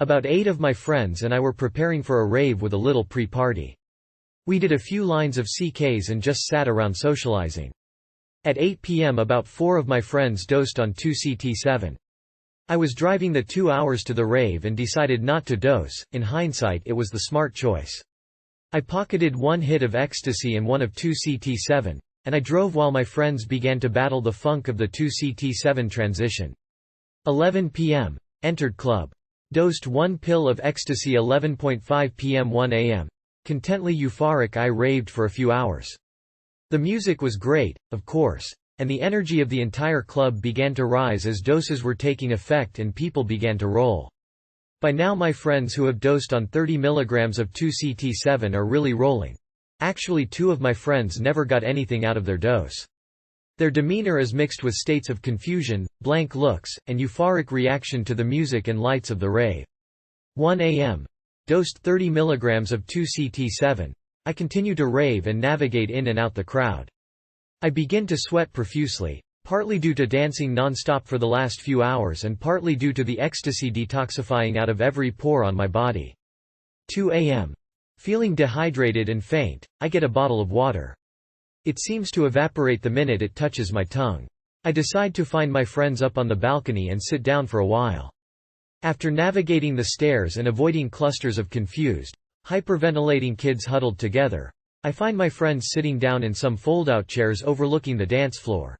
About 8 of my friends and I were preparing for a rave with a little pre-party. We did a few lines of CKs and just sat around socializing. At 8 p.m. about 4 of my friends dosed on 2CT7. I was driving the 2 hours to the rave and decided not to dose. In hindsight, it was the smart choice. I pocketed 1 hit of ecstasy and 1 of 2CT7, and I drove while my friends began to battle the funk of the 2CT7 transition. 11 p.m. Entered club. Dosed 1 pill of ecstasy 11:5 p.m. 1 a.m. Contently euphoric I raved for a few hours. The music was great, of course, and the energy of the entire club began to rise as doses were taking effect and people began to roll. By now my friends who have dosed on 30 mg of 2CT7 are really rolling. Actually 2 of my friends never got anything out of their dose. Their demeanor is mixed with states of confusion, blank looks, and euphoric reaction to the music and lights of the rave. 1 a.m. Dosed 30 mg of 2CT7. I continue to rave and navigate in and out the crowd. I begin to sweat profusely, partly due to dancing non-stop for the last few hours and partly due to the ecstasy detoxifying out of every pore on my body. 2 a.m. Feeling dehydrated and faint, I get a bottle of water. It seems to evaporate the minute it touches my tongue. I decide to find my friends up on the balcony and sit down for a while. After navigating the stairs and avoiding clusters of confused, hyperventilating kids huddled together, I find my friends sitting down in some fold-out chairs overlooking the dance floor.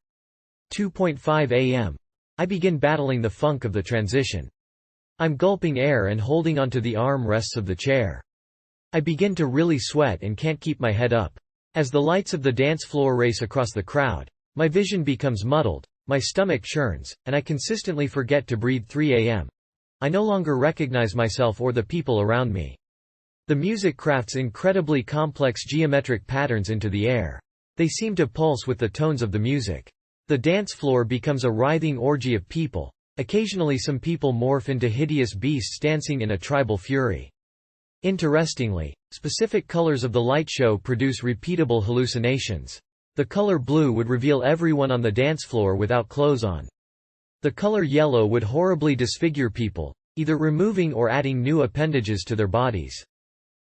2:5 a.m. I begin battling the funk of the transition. I'm gulping air and holding onto the arm rests of the chair. I begin to really sweat and can't keep my head up. As the lights of the dance floor race across the crowd, my vision becomes muddled, my stomach churns, and I consistently forget to breathe. 3 a.m. I no longer recognize myself or the people around me. The music crafts incredibly complex geometric patterns into the air. They seem to pulse with the tones of the music. The dance floor becomes a writhing orgy of people. Occasionally some people morph into hideous beasts dancing in a tribal fury. Interestingly, specific colors of the light show produce repeatable hallucinations. The color blue would reveal everyone on the dance floor without clothes on. The color yellow would horribly disfigure people, either removing or adding new appendages to their bodies.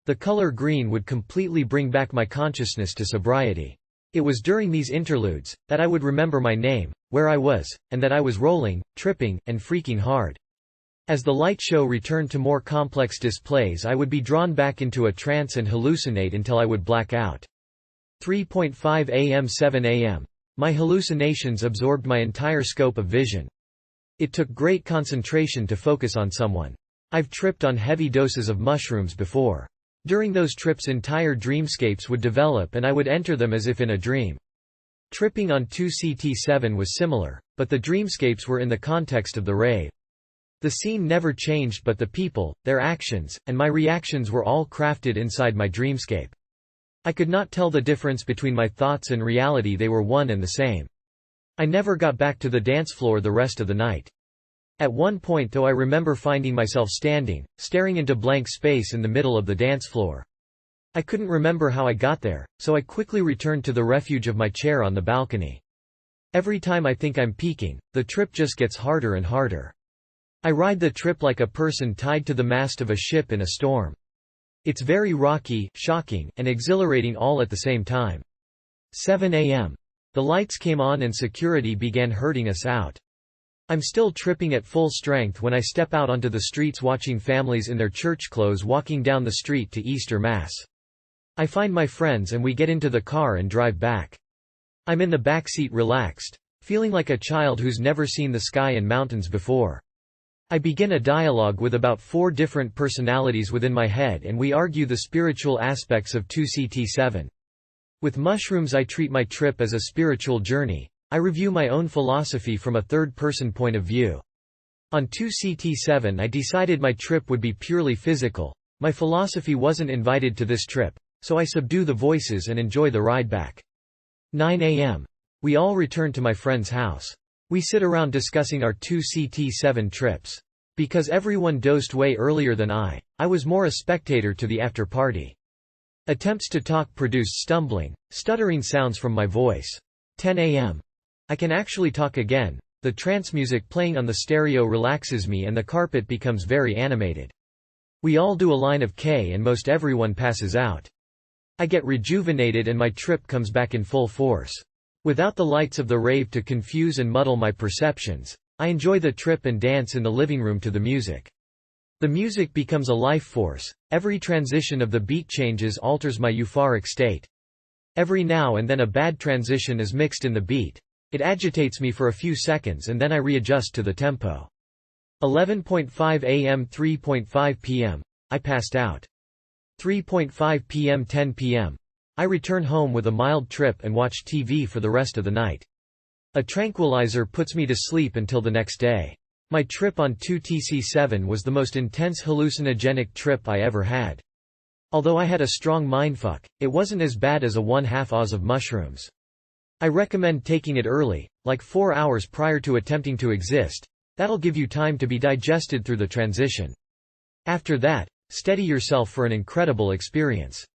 The color green would completely bring back my consciousness to sobriety. It was during these interludes that I would remember my name, where I was, and that I was rolling, tripping, and freaking hard. As the light show returned to more complex displays, I would be drawn back into a trance and hallucinate until I would black out. 3:5 a.m. 7 a.m. My hallucinations absorbed my entire scope of vision. It took great concentration to focus on someone. I've tripped on heavy doses of mushrooms before. During those trips entire dreamscapes would develop and I would enter them as if in a dream. Tripping on 2CT7 was similar, but the dreamscapes were in the context of the rave. The scene never changed but the people, their actions, and my reactions were all crafted inside my dreamscape. I could not tell the difference between my thoughts and reality, they were one and the same. I never got back to the dance floor the rest of the night. At one point though I remember finding myself standing, staring into blank space in the middle of the dance floor. I couldn't remember how I got there, so I quickly returned to the refuge of my chair on the balcony. Every time I think I'm peaking, the trip just gets harder and harder. I ride the trip like a person tied to the mast of a ship in a storm. It's very rocky, shocking, and exhilarating all at the same time. 7 a.m. The lights came on and security began herding us out. I'm still tripping at full strength when I step out onto the streets watching families in their church clothes walking down the street to Easter Mass. I find my friends and we get into the car and drive back. I'm in the back seat relaxed, feeling like a child who's never seen the sky and mountains before. I begin a dialogue with about 4 different personalities within my head and we argue the spiritual aspects of 2CT7. With mushrooms I treat my trip as a spiritual journey. I review my own philosophy from a third-person point of view. On 2CT7 I decided my trip would be purely physical. My philosophy wasn't invited to this trip, so I subdue the voices and enjoy the ride back. 9 a.m. We all return to my friend's house. We sit around discussing our 2CT7 trips. Because everyone dosed way earlier than I was more a spectator to the after-party. Attempts to talk produced stumbling, stuttering sounds from my voice. 10 a.m. I can actually talk again, the trance music playing on the stereo relaxes me and the carpet becomes very animated. We all do a line of K and most everyone passes out. I get rejuvenated and my trip comes back in full force. Without the lights of the rave to confuse and muddle my perceptions, I enjoy the trip and dance in the living room to the music. The music becomes a life force, every transition of the beat changes alters my euphoric state. Every now and then a bad transition is mixed in the beat. It agitates me for a few seconds and then I readjust to the tempo. 11:5 a.m. 3:5 p.m. I passed out. 3:5 p.m. 10 p.m. I return home with a mild trip and watch TV for the rest of the night. A tranquilizer puts me to sleep until the next day. My trip on 2TC7 was the most intense hallucinogenic trip I ever had. Although I had a strong mindfuck, it wasn't as bad as a 1/2 Oz of mushrooms. I recommend taking it early, like 4 hours prior to attempting to exist. That'll give you time to be digested through the transition. After that, steady yourself for an incredible experience.